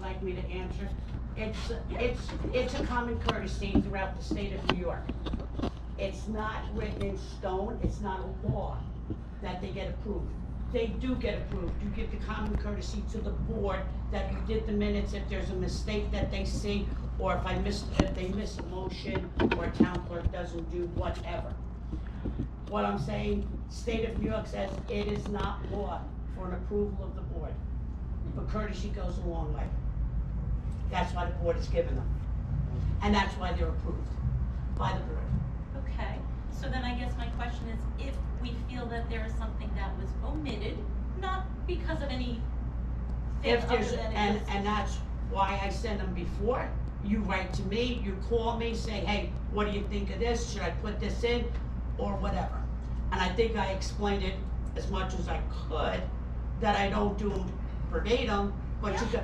like me to answer? It's a common courtesy throughout the state of New York. It's not written in stone, it's not a law that they get approved. They do get approved. You give the common courtesy to the board that you did the minutes if there's a mistake that they see, or if they miss a motion, or a town clerk doesn't do whatever. What I'm saying, state of New York says it is not law for an approval of the board. But courtesy goes a long way. That's why the board is given them. And that's why they're approved by the board. Okay, so then I guess my question is, if we feel that there is something that was omitted, not because of any If other there's, than it and was- that's why I send them before. You write to me, you call me, say, hey, what do you think of this? Should I put this in? Or whatever. And I think I explained it as much as I could, that I don't do them verbatim, but you Yeah. could.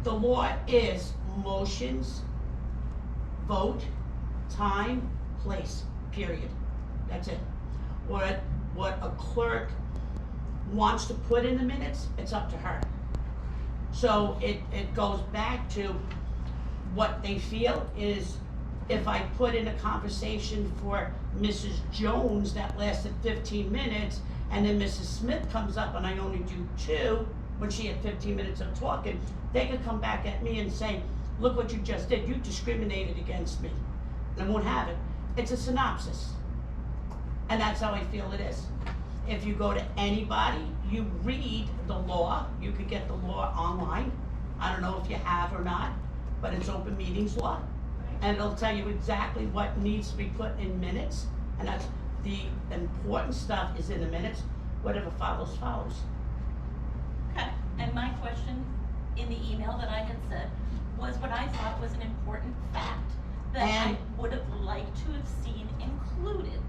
The law is motions, vote, time, place, period. That's it. What a clerk wants to put in the minutes, it's up to her. So it goes back to what they feel is, if I put in a conversation for Mrs. Jones that lasted 15 minutes, and then Mrs. Smith comes up and I only do 2, when she had 15 minutes of talking, they could come back at me and say, look what you just did, you discriminated against me. And I won't have it. It's a synopsis. And that's how I feel it is. If you go to anybody, you read the law, you could get the law online. I don't know if you have or not, but it's open meetings law. And it'll tell you exactly what needs to be put in minutes, and that's the important stuff is in the minutes. Whatever follows, follows. Okay, and my question in the email that I had said was what I thought was an important fact that And- I would have liked to have seen included.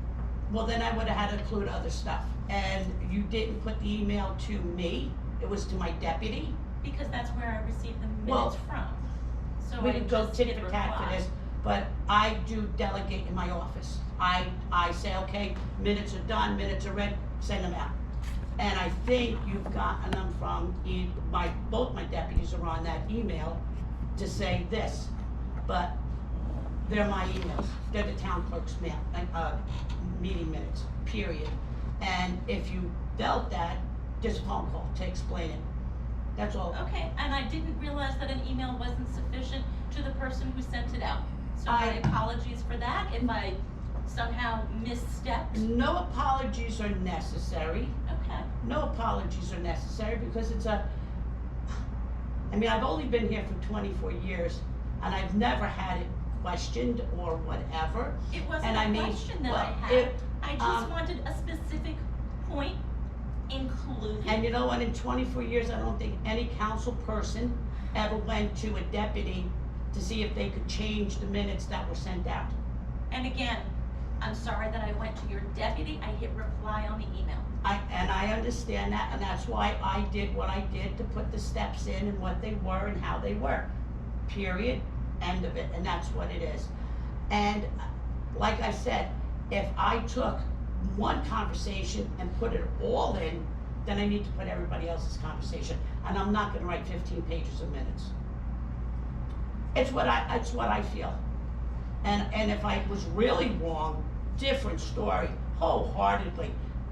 Well, then I would have had to include other stuff. And you didn't put the email to me, it was to my deputy. Because that's where I received the Well, minutes from. So We I didn't go just tit hit for tat for reply. this, but I do delegate in my office. I say, okay, minutes are done, minutes are read, send them out. And I think you've gotten them from both my deputies are on that email to say this, but they're my emails. They're the town clerk's meeting minutes, period. And if you doubt that, just a phone call to explain it. That's all. Okay, and I didn't realize that an email wasn't sufficient to the person who sent it out. So my apologies for that, if I somehow misstepped. No apologies are necessary. Okay, No apologies are necessary because I've only been here for 24 years and I've never had it questioned or whatever. it wasn't And I a mean, question that well, I had. it, I just wanted a specific point included. And you know what, in 24 years, I don't think any council person ever went to a deputy to see if they could change the minutes that were sent out. And again, I'm sorry that I went to your deputy, I hit reply on the email. And I understand that, and that's why I did what I did to put the steps in and what they were and how they were. Period, end of it, and that's what it is. And like I said, if I took one conversation and put it all in, then I need to put everybody else's conversation, and I'm not gonna write 15 pages of minutes. It's what I feel. And if I was really wrong, different story, wholeheartedly.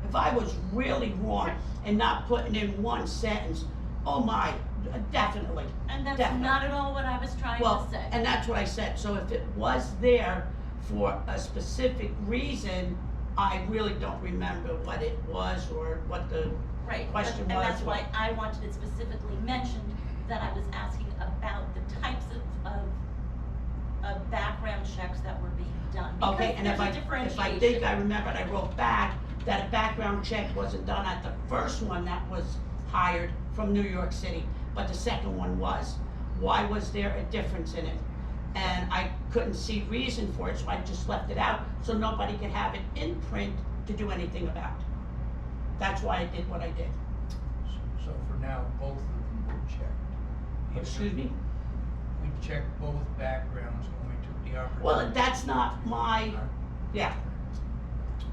If I was really wrong and not putting in one sentence, oh my, definitely. And that's Definitely. not at all what I was trying Well, to say. and that's what I said, so if it was there for a specific reason, I really don't remember what it was or what the Right, question and was. that's why I wanted it specifically mentioned, that I was asking about the types of background checks that were being done. Okay, Because and if I differentiation. think I remembered, I wrote back that a background check wasn't done at the first one that was hired from New York City, but the second one was. Why was there a difference in it? And I couldn't see reason for it, so I just left it out, so nobody could have it in print to do anything about. That's why I did what I did. So for now, both of them were checked. Excuse me? We checked both backgrounds when we took the opportunity. Well, that's not my, yeah,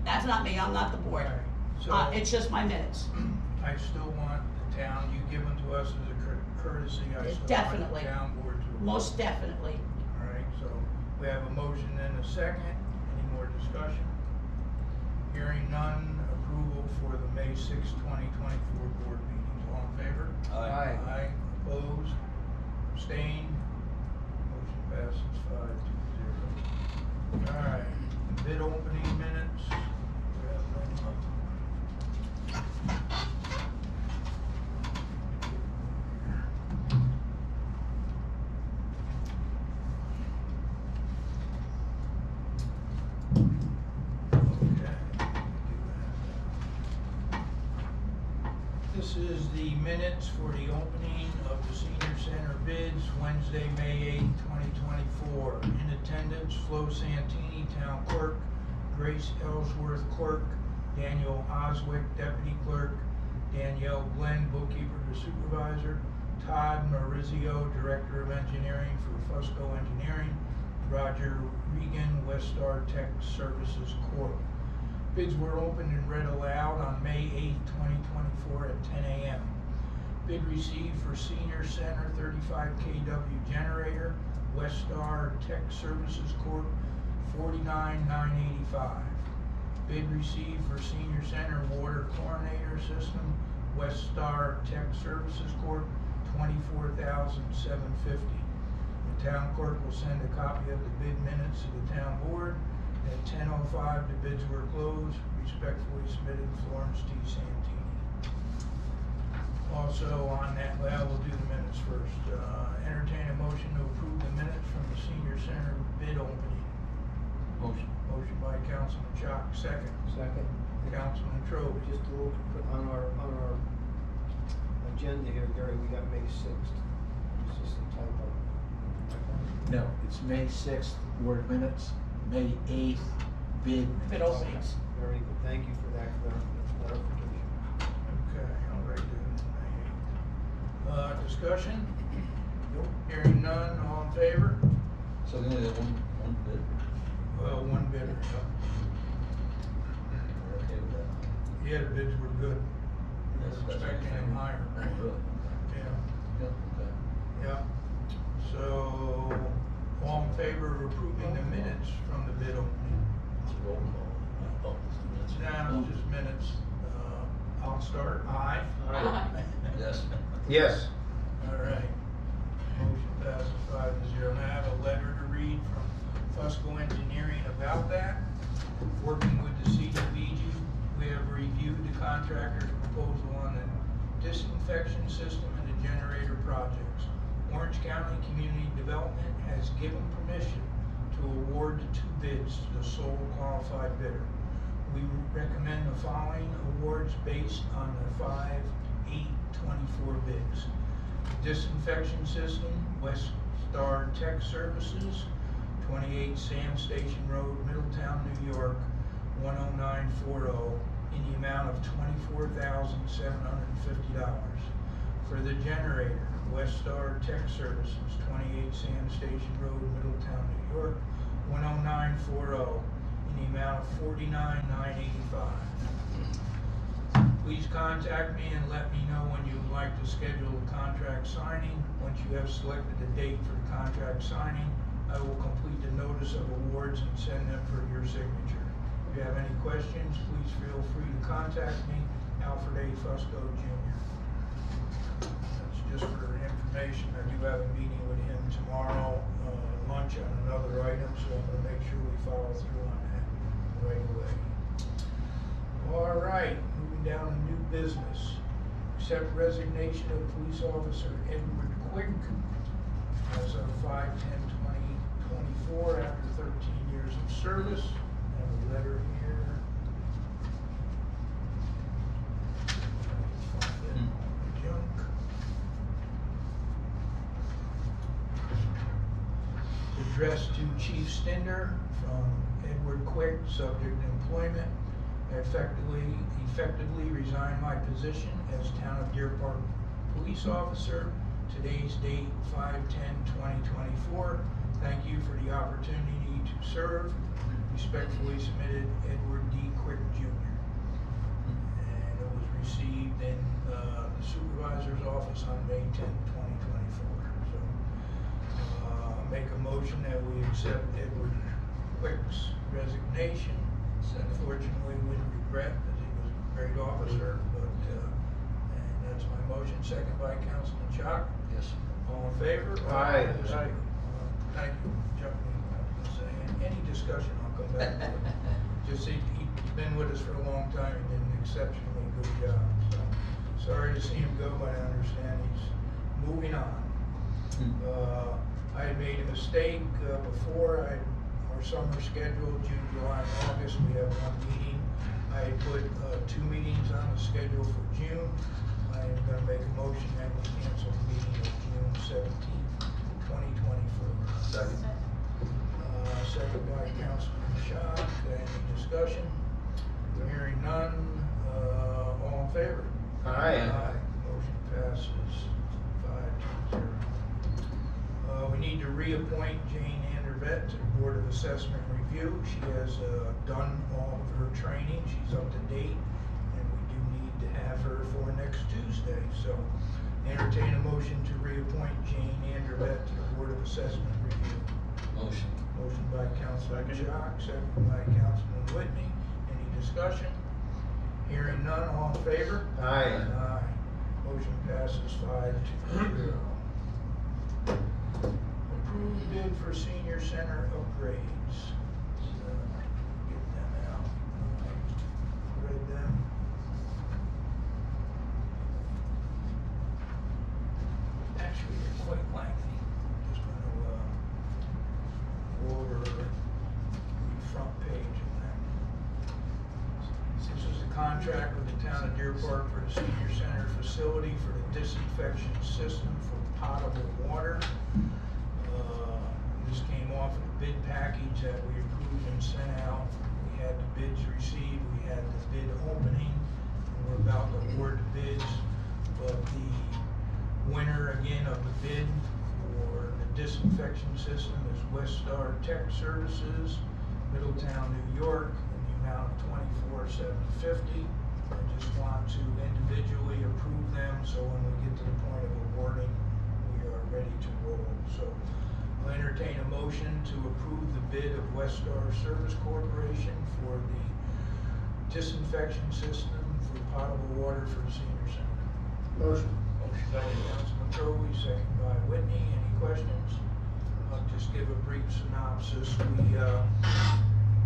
that's not me, I'm not the board. Alright, so It's just my minutes. I still want the town, you give them to us as a courtesy, I still want Definitely. the town board to. Most definitely. All right, so we have a motion and a second. Any more discussion? Hearing none, approval for the May 6, 2024 board meetings. All in favor? Aye. Aye. Opposed? Abstained? Motion passes 5-0. All right, bid opening minutes. We have them up. This is the minutes for the opening of the senior center bids, Wednesday, May 8th, 2024. In attendance, Flo Santini, town clerk, Grace Ellsworth, clerk, Daniel Oswick, deputy clerk, Danielle Glenn, bookkeeper to supervisor, Todd Marizio, director of engineering for Fusco Engineering, Roger Regan, Westar Tech Services Corp. Bids were opened and read aloud on May 8, 2024 at 10 a.m. Bid received for Senior Center 35 kW generator, Westar Tech Services Corp. $49,985. Bid received for Senior Center water chlorinator system, Westar Tech Services Corp. $24,750. The town clerk will send a copy of the bid minutes to the town board. At 10:05, the bids were closed. Respectfully submitted, Florence T. Santini. Also on that, well, we'll do the minutes first. Entertain a motion to approve the minutes from the senior center bid opening. Motion. Motion by Councilman Chalk, second. Second. Councilman Trove. Just a little, on our agenda here, Gary, we got May 6th. It's just a typo. No, it's May 6th, board minutes, May 8th, bid. Bid openings. Very good, thank you for that clarification. Okay, I'll write that in May 8th. Discussion? Nope. Hearing none, all in favor? So they only have one bid. Well, one bidder, yeah. We're okay with that. Yeah, the bids were good. That's Expecting them higher. Oh, really? Yeah. Yeah, okay. Yeah. So, all in favor of approving the minutes from the bid opening? It's a roll call. Oh, it's the minutes. Now, it's just minutes. I'll start. Aye. Yes. Yes. All right. Motion passes 5-0. Now I have a letter to read from Fusco Engineering about that. Working with the CDBG, we have reviewed the contractor's proposal on the disinfection system and the generator projects. Orange County Community Development has given permission to award the two bids to the sole qualified bidder. We recommend the following awards based on the 5/8/24 bids. Disinfection system, Westar Tech Services, 28 Sand Station Road, Middletown, New York, 10940, in the amount of $24,750. For the generator, Westar Tech Services, 28 Sand Station Road, Middletown, New York, 10940, in the amount of $49,985. Please contact me and let me know when you would like to schedule a contract signing. Once you have selected a date for the contract signing, I will complete the notice of awards and send them for your signature. If you have any questions, please feel free to contact me, Alfred A. Fusco, Jr. That's just for information. I do have a meeting with him tomorrow, lunch on another item, so I'm gonna make sure we follow through on that right away. All right, moving down to new business. Accept resignation of police officer Edward Quick as of 5/10/2024 after 13 years of service. I have a letter here. Find it in the junk. Addressed to Chief Stinder from Edward Quick, subject employment. I effectively resign my position as Town of Deerpark Police Officer. Today's date, 5/10/2024. Thank you for the opportunity to serve. Respectfully submitted, Edward D. Quick, Jr. And it was received in, the supervisor's office on May 10th, 2024. So, make a motion that we accept Edward Quick's resignation. Unfortunately, with regret, because he was a great officer, but, and that's my motion, second by Councilman Chalk. Yes. All in favor? Aye. Aye. Thank you, Chuck. I was gonna say, any discussion, I'll come back to it. Just he's been with us for a long time and did an exceptionally good job, so. Sorry to see him go, but I understand he's moving on. I had made a mistake, before our summer schedule, June, July, and August, we have one meeting. I had put, 2 meetings on the schedule for June. I am gonna make a motion that we cancel the meeting of June 17th, 2024. Second. Second by Councilman Shaw. Any discussion? Hearing none, all in favor? Aye. Motion passes 5-0. We need to reappoint Jane Andervet to the Board of Assessment Review. She has done all of her training. She's up to date, and we do need to have her for next Tuesday. So entertain a motion to reappoint Jane Andervet to the Board of Assessment Review. Motion. Motion by Councilman Jock, second by Councilman Whitney. Any discussion? Hearing none, all in favor? Aye. Aye. Motion passes 5-0. Approved bid for senior center upgrades. So, get them out. Read them. Actually, they're quite lengthy. Just gonna, go over the front page of that. This is a contract with the town of Deerpark for the senior center facility for the disinfection system for potable water. This came off of the bid package that we approved and sent out. We had the bids received, we had the bid opening, and we're about to award the bids. But the winner again of the bid for the disinfection system is Westar Tech Services, Middletown, New York, in the amount of $24,750. I just want to individually approve them, so when we get to the point of awarding, we are ready to roll. So I'll entertain a motion to approve the bid of Westar Service Corporation for the disinfection system for potable water for the senior center. Motion. Motion by Councilman Crowley, second by Whitney. Any questions? I'll just give a brief synopsis. We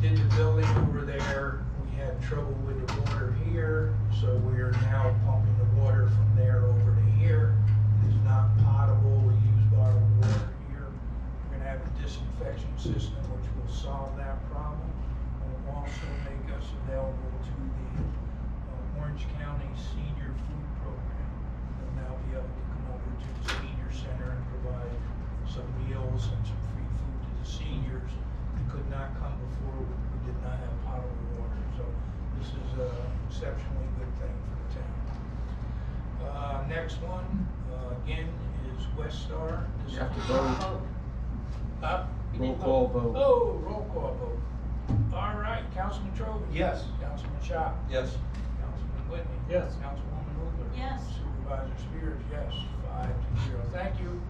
did the building over there. We had trouble with the water here, so we are now pumping the water from there over to here. It is not potable. We use bottled water here. We're gonna have a disinfection system which will solve that problem. It will also make us available to the Orange County Senior Food Program. They'll now be able to come over to the senior center and provide some meals and some free food to the seniors. They could not come before, we did not have potable water, so this is an exceptionally good thing for the town. Next one, again, is Westar. This You have to is- vote. Roll call vote. Oh, roll call vote. All right, Councilman Trowbridge. Yes. Councilman Shaw. Yes. Councilman Whitney. Yes. Councilwoman Hoover. Yes. Supervisor Spears, yes, 5-0. Thank you.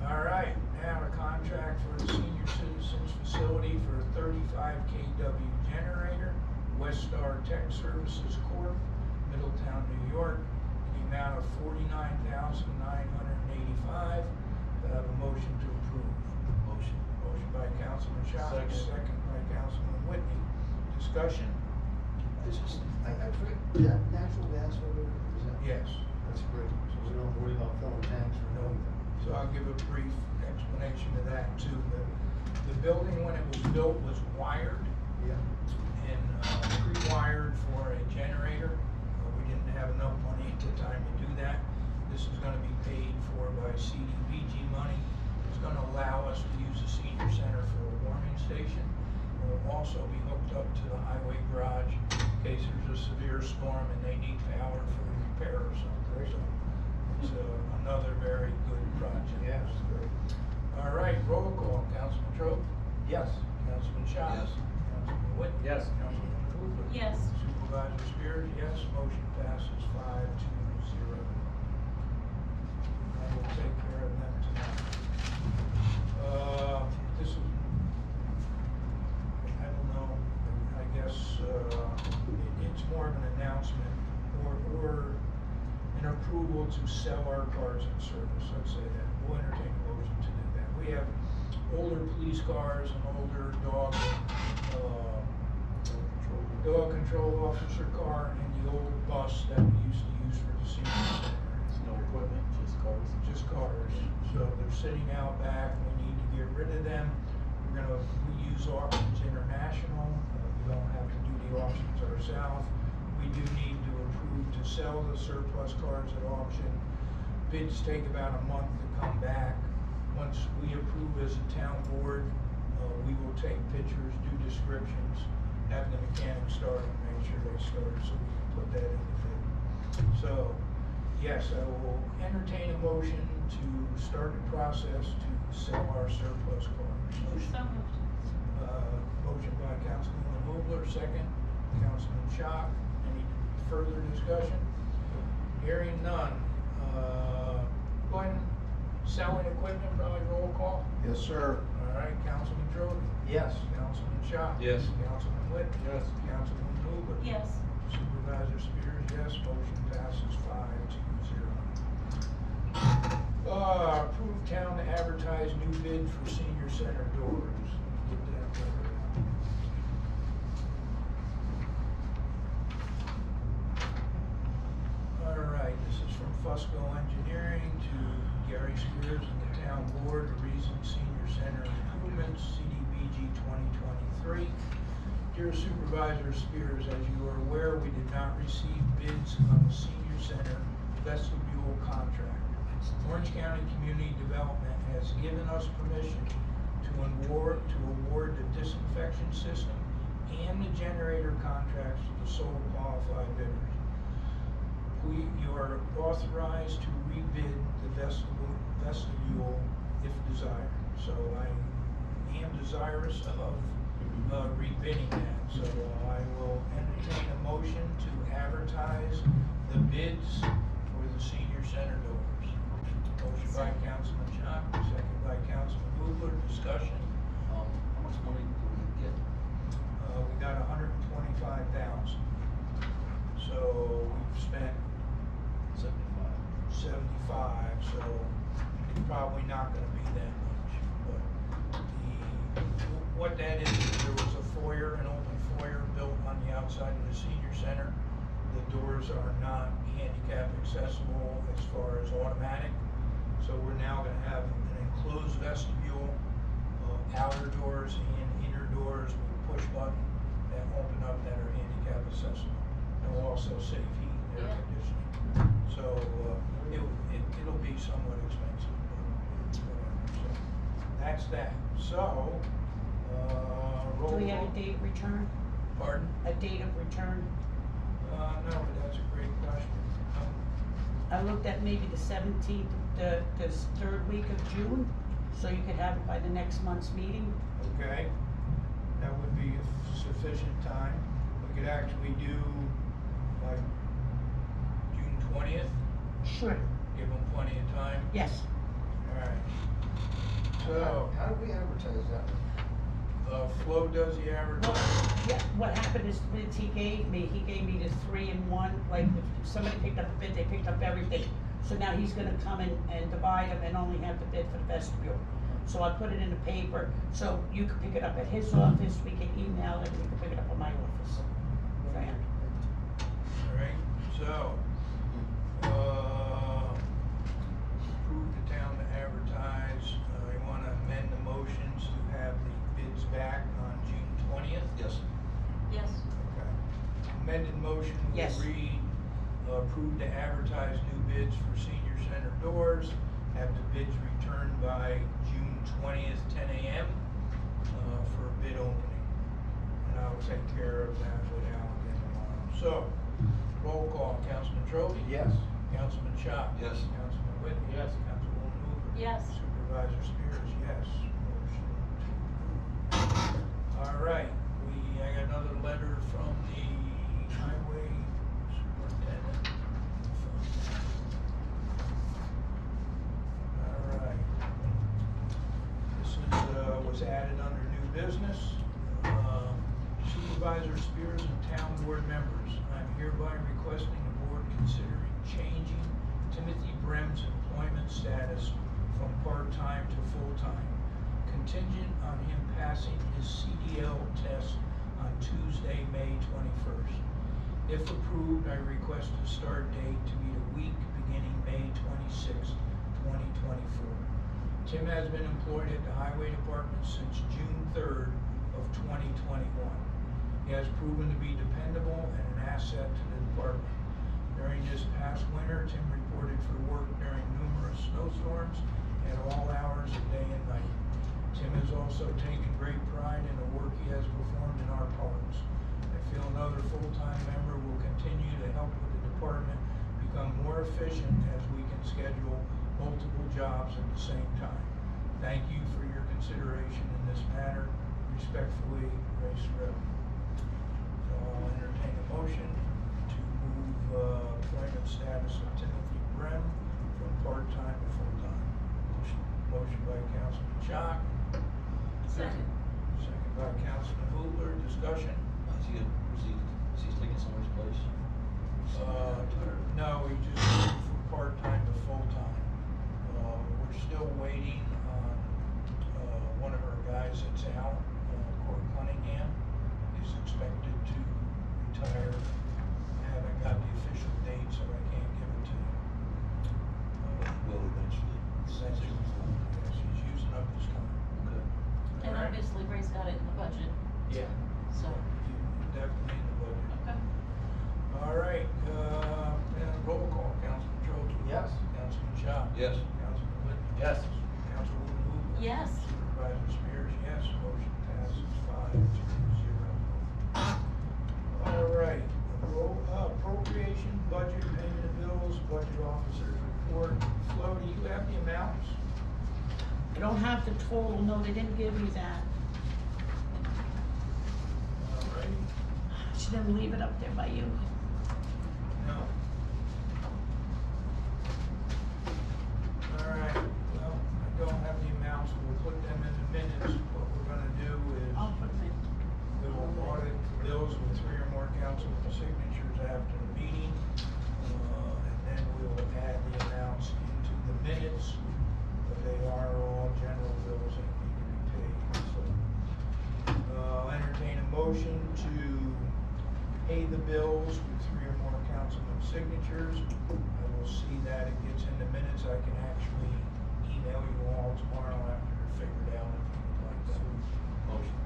All right, now a contract for the senior citizens facility for a 35 kW generator, Westar Tech Services Corp., Middletown, New York, in the amount of $49,985. I have a motion to approve. Motion. Motion by Councilman Shaw, second by Councilman Whitney. Discussion? It's just, I forget, yeah, natural gas or whatever, is that? Yes. That's great, so we don't worry about filling tanks or anything. So I'll give a brief explanation of that too. The building, when it was built, was wired Yeah. and pre-wired for a generator. We didn't have enough money at the time to do that. This is gonna be paid for by CDBG money. It's gonna allow us to use the senior center for a warming station. We'll also be hooked up to the highway garage in case there's a severe storm and they need power for repair or something. So it's another very good project. Yes. All right, roll call. Councilman Trope? Yes. Councilman Shaw? Yes. Councilman Whitney? Yes. Councilman Hoover? Yes. Supervisor Spears, yes. Motion passes 5-0. I will take care of them tonight. This is, I don't know, I guess, it's more of an announcement or an approval to sell our cars in service, let's say that. We'll entertain a motion to do that. We have older police cars, an older dog control officer car, and the older bus that we used to use for the senior center. No equipment, just cars. Just cars. So they're sitting out back, we need to get rid of them. We use Auctions International, we don't have to do the auctions ourselves. We do need to approve to sell the surplus cars at auction. Bids take about a month to come back. Once we approve as a town board, we will take pictures, do descriptions, have the mechanic start and make sure they start so we can put that in the bid. So, yes, I will entertain a motion to start the process to sell our surplus cars. So moved. Motion by Councilwoman Hobler, second, Councilman Schock. Any further discussion? Hearing none. Glenn, selling equipment, probably roll call. Yes, sir. All right, Councilman Trody. Yes. Councilman Schock. Yes. Councilman Witt. Yes. Councilman Hobler. Yes. Supervisor Spears, yes. Motion passes 5-0. Approve town to advertise new bid for senior center doors. Get that covered out. All right, this is from Fusco Engineering to Gary Spears and the town board, the Reason Senior Center Improvements, CDBG 2023. Dear Supervisor Spears, as you are aware, we did not receive bids on the senior center vestibule contract. Orange County Community Development has given us permission to award the disinfection system and the generator contracts to the sole qualified bidders. You are authorized to rebid the vestibule if desired. So I am desirous of rebidding that. So I will entertain a motion to advertise the bids for the senior center doors. Motion by Councilman Schock, second by Councilman Hobler. Discussion. How much money do we get? We got $125,000. So we've spent 75, so it's probably not gonna be that much, but what that is, there was a foyer, an open foyer built on the outside of the senior center. The doors are not handicap accessible as far as automatic, so we're now gonna have an enclosed vestibule, outer doors and inner doors with a push button that open up that are handicap accessible. And will also save heat and air Yeah. conditioning. So, it'll be somewhat expensive, but whatever, so, that's that. So, roll Do we have call. a date of return? Pardon? A date of return? No, but that's a great question. I looked at maybe the 17th, the third week of June, so you could have it by the next month's meeting. Okay, that would be sufficient time. We could actually do like June 20th, Sure. give them plenty of time. Yes. Alright. So, How do we advertise that? Flo does the advertising. Yeah, what happened is the bids he gave me the 3-in-1, like if somebody picked up a bid, they picked up everything. So now he's gonna come in and divide them and only have the bid for the vestibule. So I put it in the paper, so you can pick it up at his office, we can email it, we can pick it up at my office. Fran. Alright, so, approve the town to advertise, I wanna amend the motions to have the bids back on June 20th. Yes. Yes. Okay. Amended motion will Yes. read, approve to advertise new bids for senior center doors, have the bids returned by June 20th, 10 a.m. For bid opening. And I will take care of that with Alan again tomorrow. So, roll call, Councilman Trody? Yes. Councilman Schock? Yes. Councilman Whitney? Yes. Councilwoman Hoover? Yes. Supervisor Spears, yes. Motion to approve. All right, I got another letter from the Highway Superintendent. All right. This is, was added under new business. Supervisor Spears and town board members, I'm hereby requesting the board considering changing Timothy Brem's employment status from part-time to full-time, contingent on him passing his CDL test on Tuesday, May 21st. If approved, I request a start date to be the week beginning May 26th, 2024. Tim has been employed at the Highway Department since June 3rd of 2021. He has proven to be dependable and an asset to the department. During this past winter, Tim reported for work during numerous snowstorms at all hours of day and night. Tim has also taken great pride in the work he has performed in our parks. I feel another full-time member will continue to help with the department become more efficient as we can schedule multiple jobs at the same time. Thank you for your consideration in this matter. Respectfully, Ray Sorrell. So I'll entertain a motion to move employment status of Timothy Brem from part-time to full-time. Motion by Councilman Schock. Second. Second by Councilman Hoover. Discussion? Is he taking somebody's place? No, he just moved from part-time to full-time. We're still waiting on, one of our guys that's out, Court Cunningham, is expected to retire. I haven't got the official date, so I can't give it to you. Will eventually. Essentially, yes, he's using up his time. Okay. And All right. obviously Ray's got it in the budget, Yeah, so, you definitely in the budget. okay. All right, and roll call, Councilman Trojans. Yes. Councilman Schock. Yes. Councilman Whitman. Yes. Councilwoman Hoover. Yes. Supervisor Spears, yes. Motion passes 5-0. All right, appropriation, budget, payment of bills, budget officer's report. Flo, do you have the amounts? I don't have the total, no, they didn't give me that. All right, She didn't leave it up there by you. no. All right, well, I don't have the amounts, we'll put them in the minutes. What we're gonna do is I'll put them in. we will audit bills with 3 or more councilman signatures after the meeting. And then we will add the amounts into the minutes, but they are all general bills that need to be paid, so. I'll entertain a motion to pay the bills with 3 or more councilman signatures. I will see that it gets in the minutes. I can actually email you all tomorrow after they're figured out if you would like that. Motion.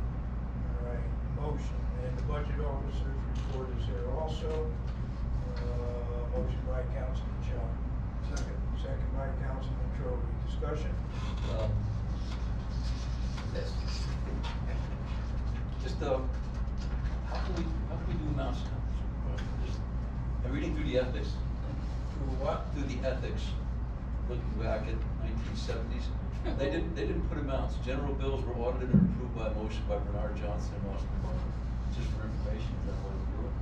All right, motion, and the budget officer's report is there also. Motion by Councilman Schock. Second by Councilman Trovey. Discussion? Yes. Just, how can we do amounts now? I'm reading through the ethics, Through what? through the ethics, looking back at 1970s. They didn't put amounts. General bills were audited and approved by motion by Bernard Johnson and Austin Barber. Just for information, is that what we do it?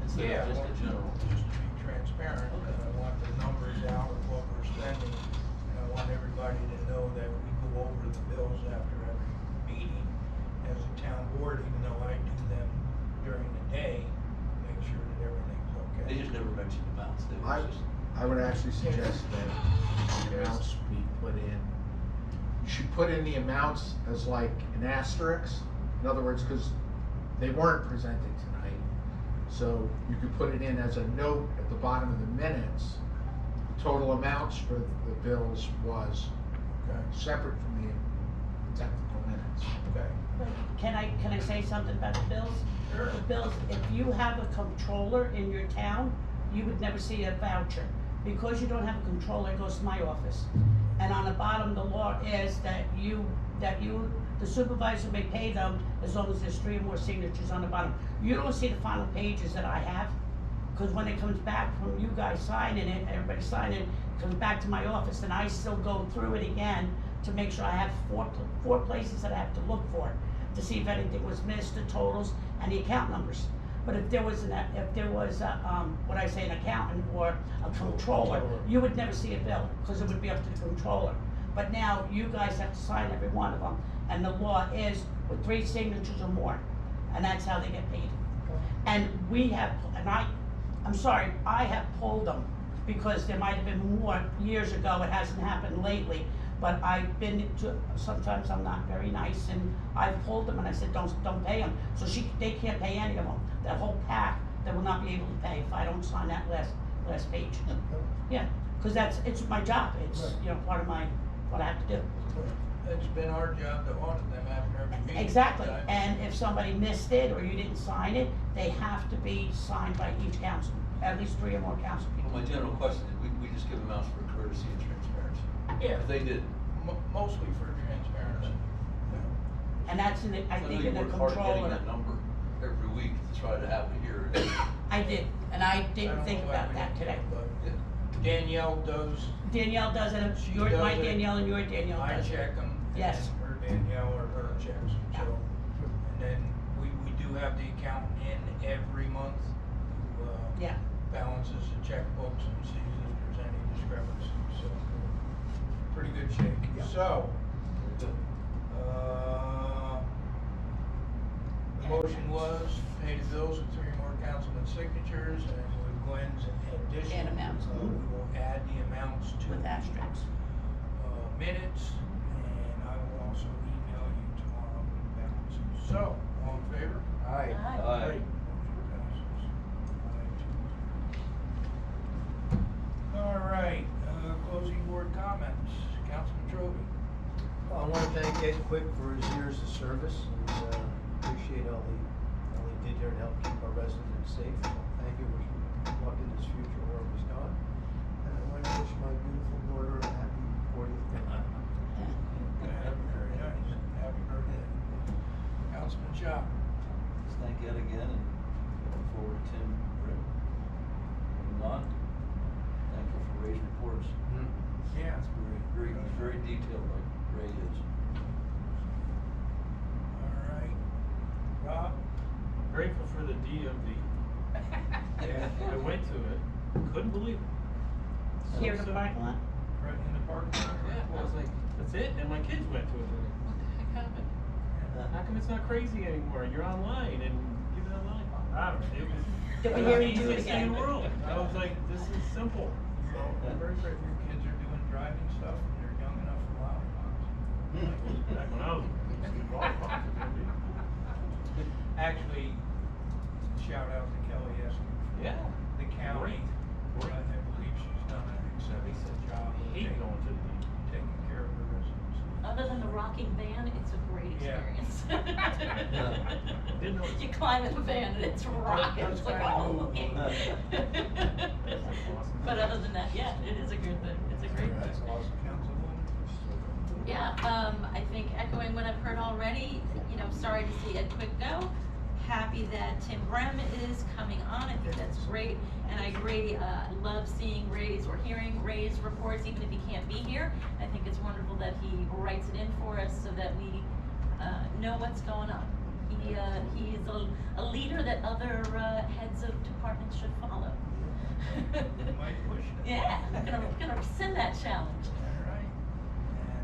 Instead Yeah, of just well, a general. just to be transparent, Okay. I want the numbers out of what we're spending, and I want everybody to know that we go over the bills after every meeting as a town board, even though I do them during the day, make sure that everything's okay. They just never mentioned amounts. They I, was just, I would actually suggest that the amounts be put in. You should put in the amounts as like an asterisk. In other words, because they weren't presented tonight. So you could put it in as a note at the bottom of the minutes. The total amounts for the bills was Okay, separate from the technical minutes. okay. Can I say something about the bills? Sure. The bills, if you have a controller in your town, you would never see a voucher. Because you don't have a controller, it goes to my office. And on the bottom, the law is that the supervisor may pay them as long as there's 3 or more signatures on the bottom. You don't see the final pages that I have, because when it comes back from you guys signing it, everybody signing it, it comes back to my office, and I still go through it again to make sure I have four places that I have to look for, to see if anything was missed, the totals, and the account numbers. But if there was what I say, an accountant or a controller, you would never see a bill, cause it would be up to the controller. But now you guys have to sign every one of them, and the law is with 3 signatures or more, and that's how they get paid. And we have, I'm sorry, I have pulled them, because there might have been more years ago, it hasn't happened lately. But I've been to, sometimes I'm not very nice, and I've pulled them and I said, don't pay them. So they can't pay any of them. That whole pack, they will not be able to pay if I don't sign that last page. Yeah, cause it's my job, it's, Right. you know, part of what I have to do. It's been our job to audit them after every meeting. Exactly, Right? and if somebody missed it or you didn't sign it, they have to be signed by each council, at least 3 or more council people. Well, my general question is, we just give amounts for courtesy and transparency. Yeah. If they did, Mostly for transparency. And that's in the, I I know think you in the work hard getting controller. that number every week to try to have it here. I did, and I I didn't don't think know why about we that didn't today. do it, but Danielle does, Danielle does it, She my does it. Danielle and your Danielle I does it. check them. Yes. Or Danielle or her checks, so. And then we do have the accountant in every month who, Yeah, balances the checkbooks and sees if there's any discrepancies, so. Pretty good shake. Yeah. So, Good. the motion was pay the bills with 3 more councilman signatures, and with Gwen's addition. And amounts. We will add the amounts to. with asterisks. Minutes, and I will also email you tomorrow with balances. So, all in favor? Aye. Aye. Motion passes. 5-2. All right, closing board comments. Councilman Trovey. Well, I wanna thank Ed Quick for his years of service, and, appreciate all he did here to help keep our residents safe. Thank you, wish him luck in his future wherever he's gone. And I wanna wish my beautiful daughter a happy 40th birthday. Very nice. Happy birthday. Councilman Shaw. Just thank Ed again, and looking forward to Tim, Rick, moving on. Thankful for Ray's reports. Yeah. It's very detailed, like Ray is. All right. Rob? Grateful for the DMV. Yeah. I went to it, couldn't believe it. Here in the parking lot? Right in the parking lot? Yeah, I was like, that's it? And my kids went to it, they're like, what the heck happened? How come it's not crazy anymore? You're online and give it online. I don't know, it was. Did we it hear was you the do it easiest thing in again? the world. I was like, this is simple. So, I'm very Your grateful. kids are doing driving stuff and they're young enough for lollipops. Back when I was, lollipops were gonna be. Actually, shout out to Kelly Eskin for Yeah. the county. Great. I believe she's done an exceptional job of I hate going to the DMV. taking care of her residents. Other than the rocking van, it's a great Yeah. experience. Didn't know it's- You climb in the van and it's rocking, That's it's like, kinda oh, cool. okay. But other than that, yeah, it is a good thing, it's a great That's thing. awesome, Councilwoman. Yeah, I think echoing what I've heard already, you know, sorry to see Ed Quick go. Happy that Tim Brem is coming on, I think that's great. And I agree, love seeing Ray's or hearing Ray's reports, even if he can't be here. I think it's wonderful that he writes it in for us so that we, know what's going on. He is a leader that other, heads of departments should follow. Might push it. Yeah, I'm gonna rescind that challenge. All right.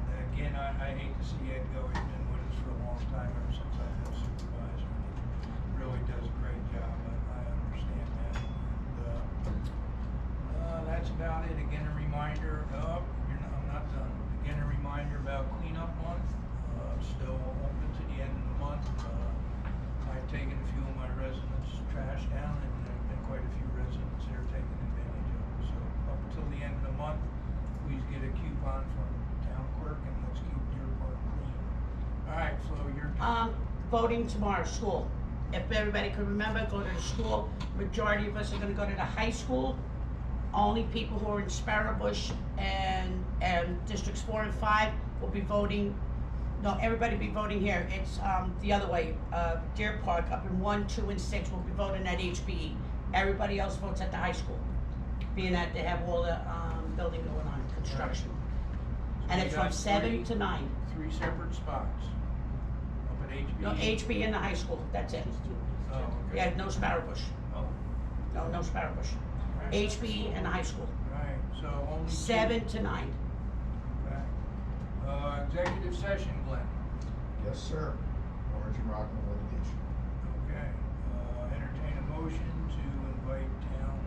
And again, I hate to see Ed go. He's been with us for a long time, ever since I've been supervisor. He really does a great job. I understand that. And, that's about it. Again, a reminder, I'm not done. Again, a reminder about cleanup month. Still open to the end of the month. I've taken a few of my residents' trash down, and there have been quite a few residents that are taking advantage of it. So up until the end of the month, please get a coupon from town clerk, and let's keep Deerpark clean. All right, Flo, your turn. Voting tomorrow, school. If everybody could remember, go to the school. Majority of us are gonna go to the high school. Only people who are in Sparrow Bush and districts 4 and 5 will be voting. No, everybody be voting here. It's, the other way. Deerpark up in 1, 2, and 6 will be voting at HBE. Everybody else votes at the high school, being that they have all the, building going on, construction. And We it's got from 7 to 9. 3 separate spots up at HB. No, HB in the high school, that's it. Just do it. Oh, okay. Yeah, no Sparrowbush. Oh, No Sparrowbush. HB and high school, right, so only two. 7 to 9. Okay. Executive session, Glenn. Yes, sir. Orange and Rockland litigation. Okay, entertain a motion to invite town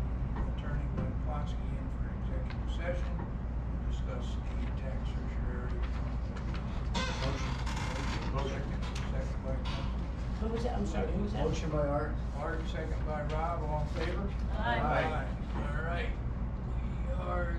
attorney Glenn Plotsky in for executive session to discuss the tax certiorari. Motion. Second by Council. Who was that? I'm sorry, who was that? Motion by Art. Art, second by Rob, all in favor? Aye. All right, we are